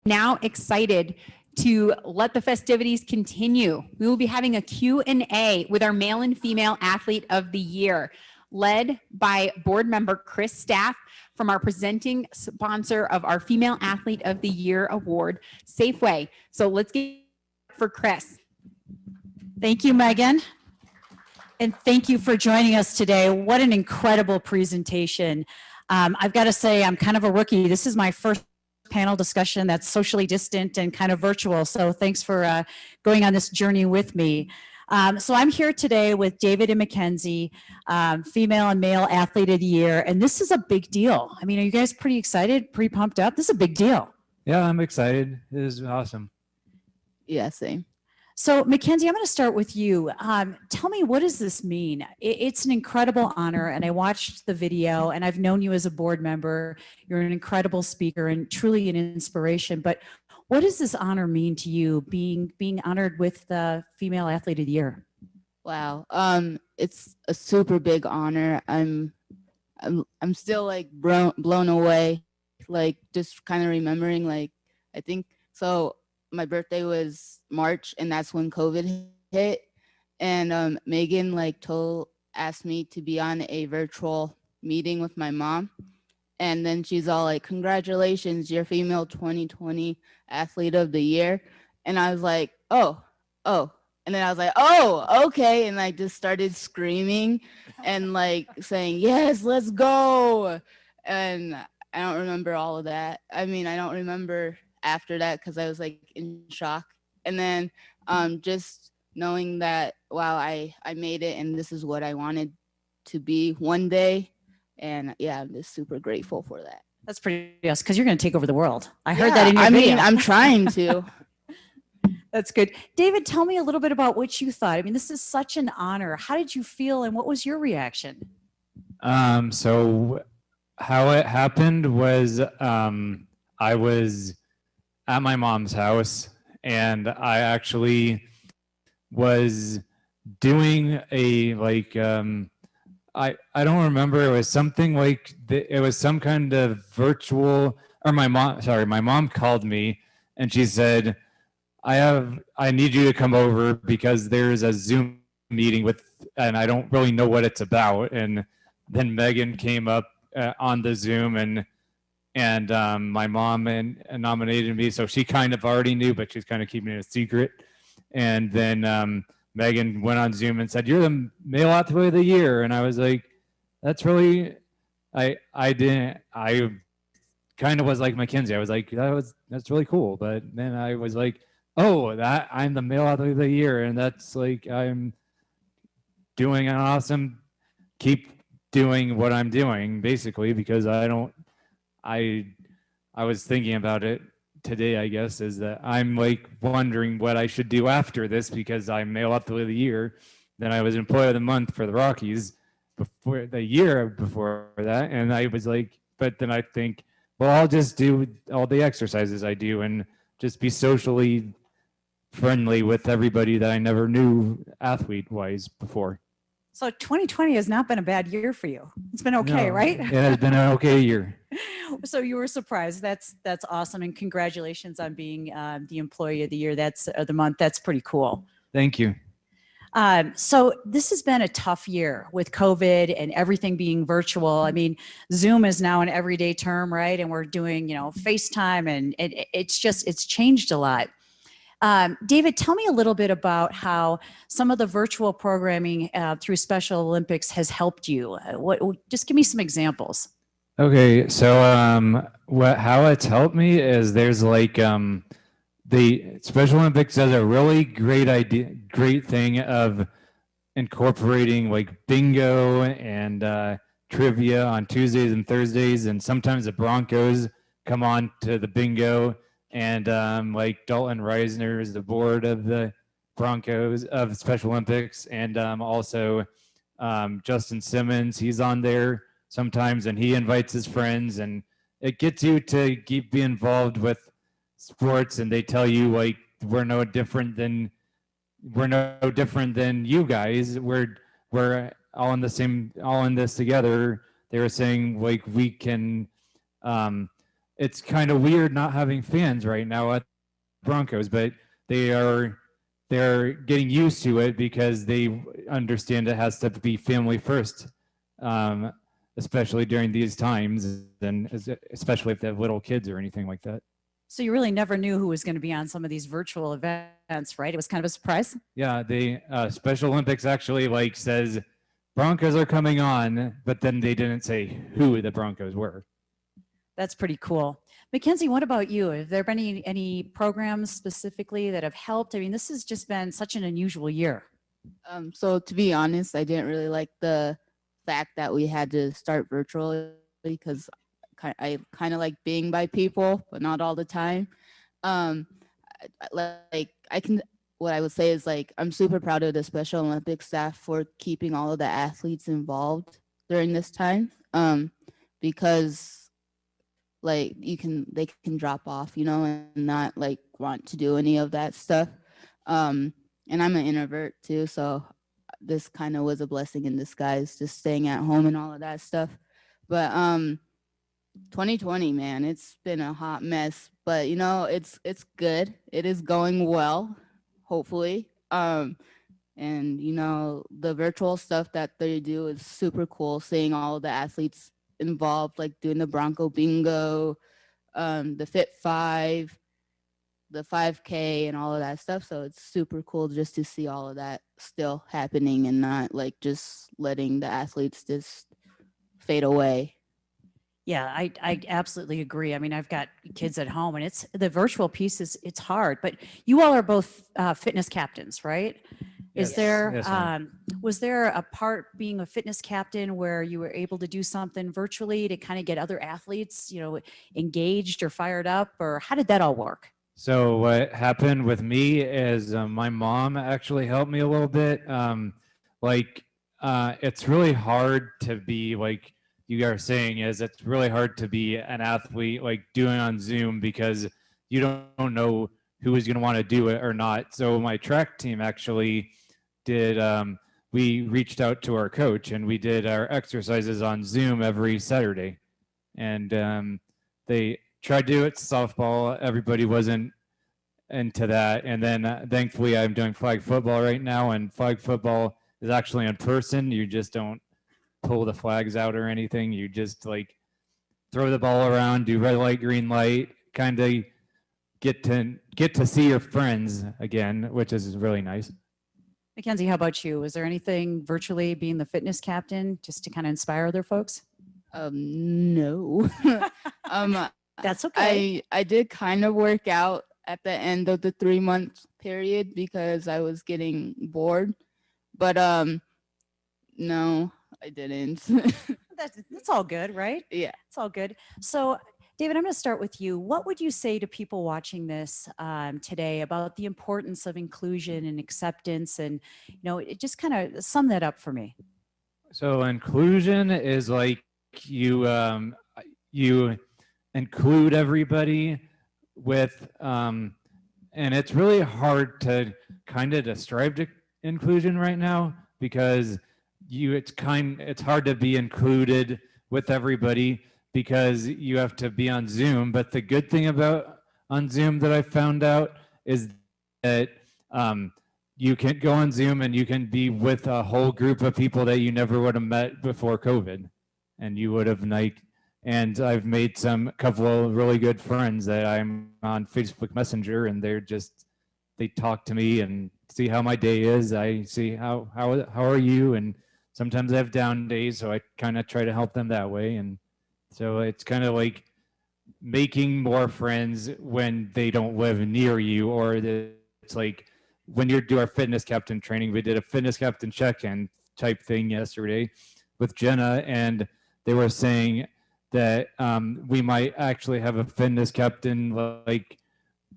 Now excited to let the festivities continue. We will be having a Q&A with our male and female athlete of the year, led by board member Kris Staaf from our presenting sponsor of our Female Athlete of the Year award, Safeway. So let's get for Kris. Thank you, Megan. And thank you for joining us today. What an incredible presentation. I've got to say, I'm kind of a rookie. This is my first panel discussion that's socially distant and kind of virtual. So thanks for going on this journey with me. So I'm here today with David and Mackenzie, Female and Male Athlete of the Year. And this is a big deal. I mean, are you guys pretty excited, pretty pumped up? This is a big deal. Yeah, I'm excited. It is awesome. Yeah, same. So Mackenzie, I'm going to start with you. Tell me, what does this mean? It's an incredible honor, and I watched the video, and I've known you as a board member. You're an incredible speaker and truly an inspiration. But what does this honor mean to you, being honored with the Female Athlete of the Year? Wow. It's a super big honor. I'm still like blown away, like just kind of remembering, like, I think so. My birthday was March, and that's when COVID hit. And Megan asked me to be on a virtual meeting with my mom. And then she's all like, congratulations, you're Female 2020 Athlete of the Year. And I was like, oh. And then I was like, oh, okay. And I just started screaming and like saying, yes, let's go. And I don't remember all of that. I mean, I don't remember after that because I was like in shock. And then just knowing that, wow, I made it and this is what I wanted to be one day. And yeah, I'm just super grateful for that. That's pretty awesome, because you're going to take over the world. I heard that in your video. I mean, I'm trying to. That's good. David, tell me a little bit about what you thought. I mean, this is such an honor. How did you feel and what was your reaction? So how it happened was I was at my mom's house, and I actually was doing a I don't remember, it was something like it was some kind of virtual, or my mom called me and she said, I need you to come over because there's a Zoom meeting and I don't really know what it's about. And then Megan came up on the Zoom, and my mom nominated me, so she kind of already knew, but she's kind of keeping it a secret. And then Megan went on Zoom and said, "You're the Male Athlete of the Year," and I was like, "That's really," I kind of was like Mackenzie. I was like, "That's really cool," but then I was like, "Oh, that I'm the Male Athlete of the Year, and that's like I'm doing an awesome. Keep doing what I'm doing, basically, because I was thinking about it today, I guess, is that I'm like wondering what I should do after this because I'm Male Athlete of the Year. Then I was Employee of the Month for the Rockies before the year before that. And I was like, but then I think, well, I'll just do all the exercises I do and just be socially friendly with everybody that I never knew athlete-wise before. So 2020 has not been a bad year for you. It's been okay, right? It has been an okay year. So you were surprised. That's awesome, and congratulations on being the Employee of the Year. That's the month. That's pretty cool. Thank you. So this has been a tough year with COVID and everything being virtual. I mean, Zoom is now an everyday term, right? And we're doing, FaceTime, and it's changed a lot. David, tell me a little bit about how some of the virtual programming through Special Olympics has helped you. Just give me some examples. Okay, so how it's helped me is there's like the Special Olympics does a really great thing of incorporating like bingo and trivia on Tuesdays and Thursdays, and sometimes the Broncos come on to the bingo. And like Dalton Reisner is the board of the Broncos of Special Olympics, and also Justin Simmons, he's on there sometimes, and he invites his friends, and it gets you to be involved with sports. And they tell you like we're no different than you guys. We're all in this together. They were saying like we can. it's kind of weird not having fans right now at Broncos, but they're getting used to it because they understand it has to be family first, um, especially during these times, and especially if they have little kids or anything like that. So you really never knew who was going to be on some of these virtual events, right? It was kind of a surprise. Yeah, the Special Olympics actually like says Broncos are coming on, but then they didn't say who the Broncos were. That's pretty cool. Mackenzie, what about you? Have there been any programs specifically that have helped? I mean, this has just been such an unusual year. So to be honest, I didn't really like the fact that we had to start virtually because I kind of like being by people, but not all the time. What I would say is like, I'm super proud of the Special Olympics staff for keeping all of the athletes involved during this time. Because like they can drop off, and not like want to do any of that stuff. And I'm an introvert too, so this kind of was a blessing in disguise, just staying at home and all of that stuff. But 2020, man, it's been a hot mess, but it's good. It is going well, hopefully. And the virtual stuff that they do is super cool, seeing all the athletes involved, like doing the Bronco bingo, the Fit 5, the 5K, and all of that stuff. So it's super cool just to see all of that still happening and not like just letting the athletes just fade away. Yeah, I absolutely agree. I mean, I've got kids at home, and it's the virtual piece it's hard. But you all are both fitness captains, right? Yes. Is there Yes, ma'am. was there a part being a fitness captain where you were able to do something virtually to kind of get other athletes, engaged or fired up, or how did that all work? So what happened with me is my mom actually helped me a little bit. It's really hard to be like you are saying is it's really hard to be an athlete like doing on Zoom because you don't know who is going to want to do it or not. So my track team actually did, we reached out to our coach and we did our exercises on Zoom every Saturday. And they tried to do it softball. Everybody wasn't into that. And then thankfully I'm doing flag football right now, and flag football is actually in person. You just don't pull the flags out or anything. You just like throw the ball around, do red light, green light, kind of get to see your friends again, which is really nice. Mackenzie, how about you? Was there anything virtually being the fitness captain just to kind of inspire other folks? No. That's okay. I did kind of work out at the end of the 3-month period because I was getting bored, but no, I didn't. That's all good, right? Yeah. It's all good. So, David, I'm going to start with you. What would you say to people watching this today about the importance of inclusion and acceptance? And, it just kind of sum that up for me. So inclusion is like you include everybody with, and it's really hard to kind of describe inclusion right now because it's hard to be included with everybody because you have to be on Zoom. But the good thing about on Zoom that I found out is that you can go on Zoom and you can be with a whole group of people that you never would have met before COVID, and you would have and I've made a couple of really good friends that I'm on Facebook Messenger, and they talk to me and see how my day is. I see how are you, and sometimes I have down days, so I kind of try to help them that way. And so it's kind of like making more friends when they don't live near you, or it's like when you do our fitness captain training, we did a fitness captain check-in type thing yesterday with Jenna, and they were saying that we might actually have a fitness captain like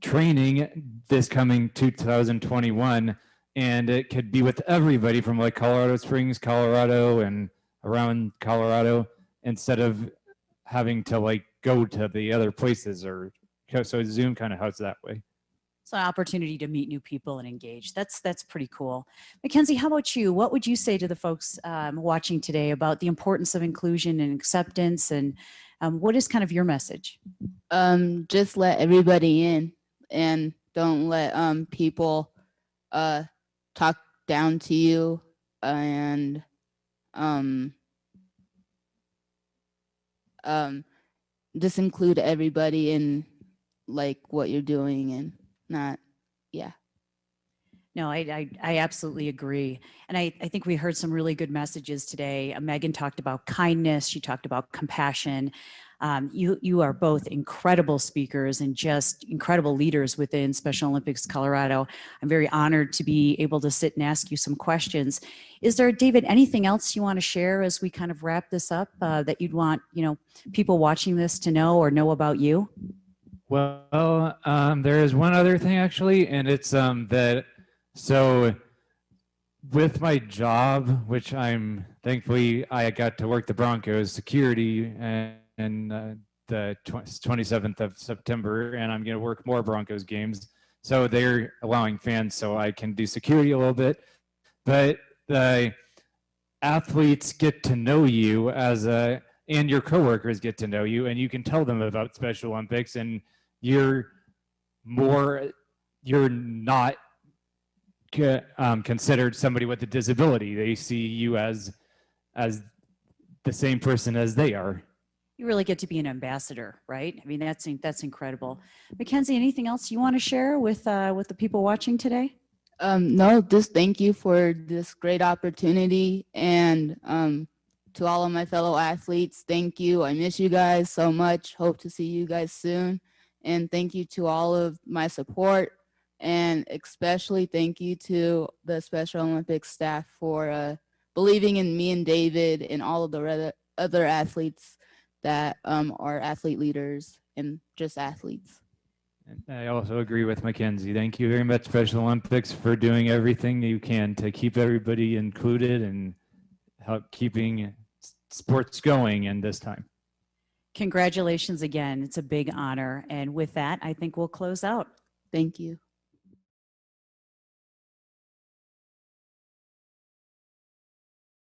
training this coming 2021, and it could be with everybody from like Colorado Springs, Colorado, and around Colorado, instead of having to like go to the other places. Or so Zoom kind of helps that way. It's an opportunity to meet new people and engage. That's pretty cool. Mackenzie, how about you? What would you say to the folks watching today about the importance of inclusion and acceptance, and What is kind of your message? Just let everybody in and don't let people talk down to you, and just include everybody in like what you're doing, and not, yeah. No, I absolutely agree. And I think we heard some really good messages today. Megan talked about kindness. She talked about compassion. You are both incredible speakers and just incredible leaders within Special Olympics Colorado. I'm very honored to be able to sit and ask you some questions. Is there, David, anything else you want to share as we kind of wrap this up that you'd want, people watching this to know or know about you? Well, there is one other thing actually, and it's that so with my job, which thankfully I got to work the Broncos security and the 27th of September, and I'm going to work more Broncos games. So they're allowing fans so I can do security a little bit, but the athletes get to know you and your coworkers get to know you, and you can tell them about Special Olympics, and you're not considered somebody with a disability. They see you as the same person as they are. You really get to be an ambassador, right? I mean, that's incredible. Mackenzie, anything else you want to share with the people watching today? No, just thank you for this great opportunity, and to all of my fellow athletes, thank you. I miss you guys so much. Hope to see you guys soon. And thank you to all of my support, and especially thank you to the Special Olympics staff for believing in me and David and all of the other athletes that are athlete leaders and just athletes. And I also agree with Mackenzie. Thank you very much, Special Olympics, for doing everything you can to keep everybody included and help keeping sports going in this time. Congratulations again. It's a big honor. And with that, I think we'll close out. Thank you.